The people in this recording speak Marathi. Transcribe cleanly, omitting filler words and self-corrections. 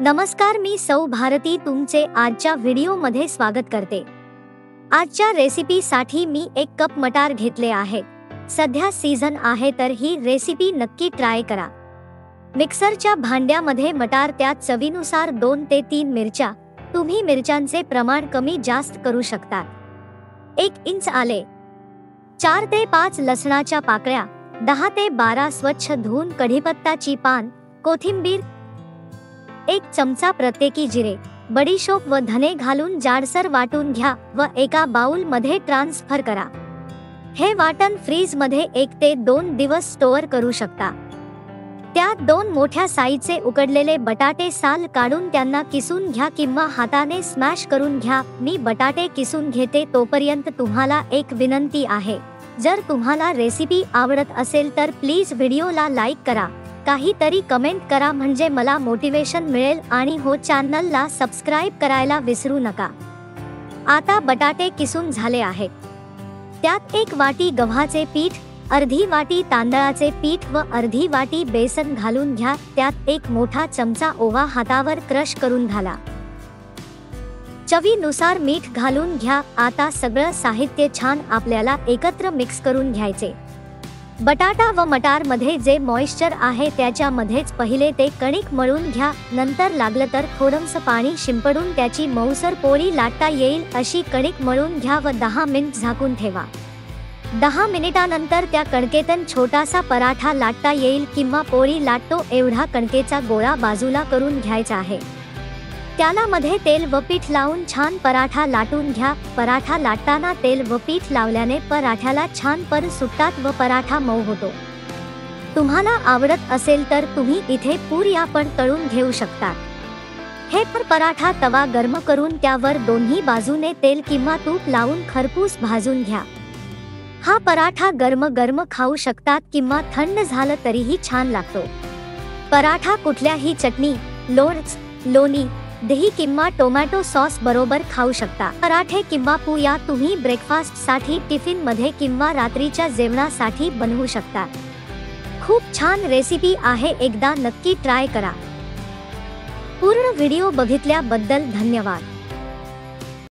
नमस्कार, मी सौ भारती तुमचे आजच्या व्हिडिओमध्ये स्वागत करते। आजच्या रेसिपीसाठी मी 1 कप मटार घेतले आहे। सध्या सीझन आहे तर ही रेसिपी नक्की ट्राय करा। मिक्सरच्या भांड्यामध्ये मटार, त्यात चवीनुसार 2 ते 3 मिरच्या, तुम्ही मिरच्यांचे प्रमाण कमी जास्त करू शकता, 1 इंच आले, 4 ते 5 लसणाच्या पाकळ्या, 10 ते 12 स्वच्छ धुवून कढीपत्ताची पान, कोथिंबीर, 1 चमचा प्रत्येकी जिरे, बडीशोप व धने घालून जाडसर वाटून घ्या व एका बाउल मध्ये ट्रान्सफर करा। हे वाटण फ्रीज मध्ये 1 ते 2 दिवस स्टोअर करू शकता। त्यात 2 मोठ्या साईजचे उकडलेले बटाटे साल काढून त्यांना किसून घ्या किंवा हाताने स्मॅश करून घ्या। मी बटाटे किसून घेते, तोपर्यंत तुम्हाला एक विनंती आहे, जर तुम्हाला रेसिपी आवडत असेल तर प्लीज व्हिडिओला लाईक करा, काहीतरी कमेंट करा, म्हणजे मला मोटिवेशन मिळेल, आणि हो, चॅनलला सबस्क्राइब करायला विसरू नका। आता बटाटे किसून झाले आहेत, त्यात 1 वाटी गव्हाचे पीठ, अर्धी वाटी तांदळाचे पीठ व अर्धी वाटी बेसन घालून घ्या। त्यात 1 मोठा चमचा ओवा हातावर क्रश करून घाला, चवीनुसार मीठ घालून घ्या। आता सगळं साहित्य छान आपल्याला एकत्र मिक्स करून घ्यायचे। बटाटा व मटार मध्ये जे मॉइश्चर आहे त्याच्यामध्येच पहिले ते कणिक मळून घ्या, नंतर लागलं तर थोडंसं पाणी शिंपडून त्याची मऊसर पोळी लाटता येईल अशी कणिक मळून घ्या व 10 मिनिट झाकून ठेवा। 10 मिनिटानंतर त्या कणकेतून छोटासा पराठा लाटता येईल किंवा पोळी लाटतो एवढा कणकेचा गोळा बाजूला करून घ्यायचा आहे। त्याला मध्ये तेल व पीठ लावून छान पराठा लाटून घ्या। पराठा लाटताना तेल व पीठ लावल्याने पराठ्याला छान पर सुटतात व पराठा मऊ होतो। तुम्हाला आवडत असेल तर तुम्ही इथे पुऱ्या पण तळून घेऊ शकता। हे पराठा तवा गरम करून त्यावर दोन्ही बाजूने तेल किंवा तूप लावून खरपूस भाजून घ्या। हा पराठा गरम गरम खाऊ शकतात किंवा थंड झालं तरीही छान लागतो। पराठा कुठल्याही चटणी, लोणी, दही किंवा टोमॅटो सॉस बरोबर खाऊ शकता। पराठे किंवा पुऱ्या तुम्ही ब्रेकफास्ट साठी, टिफिन मध्ये किंवा रात्रीच्या जेवणासाठी बनवू शकता। खूप छान रेसिपी आहे, एकदा नक्की ट्राय करा। पूर्ण व्हिडिओ बघितल्याबद्दल धन्यवाद।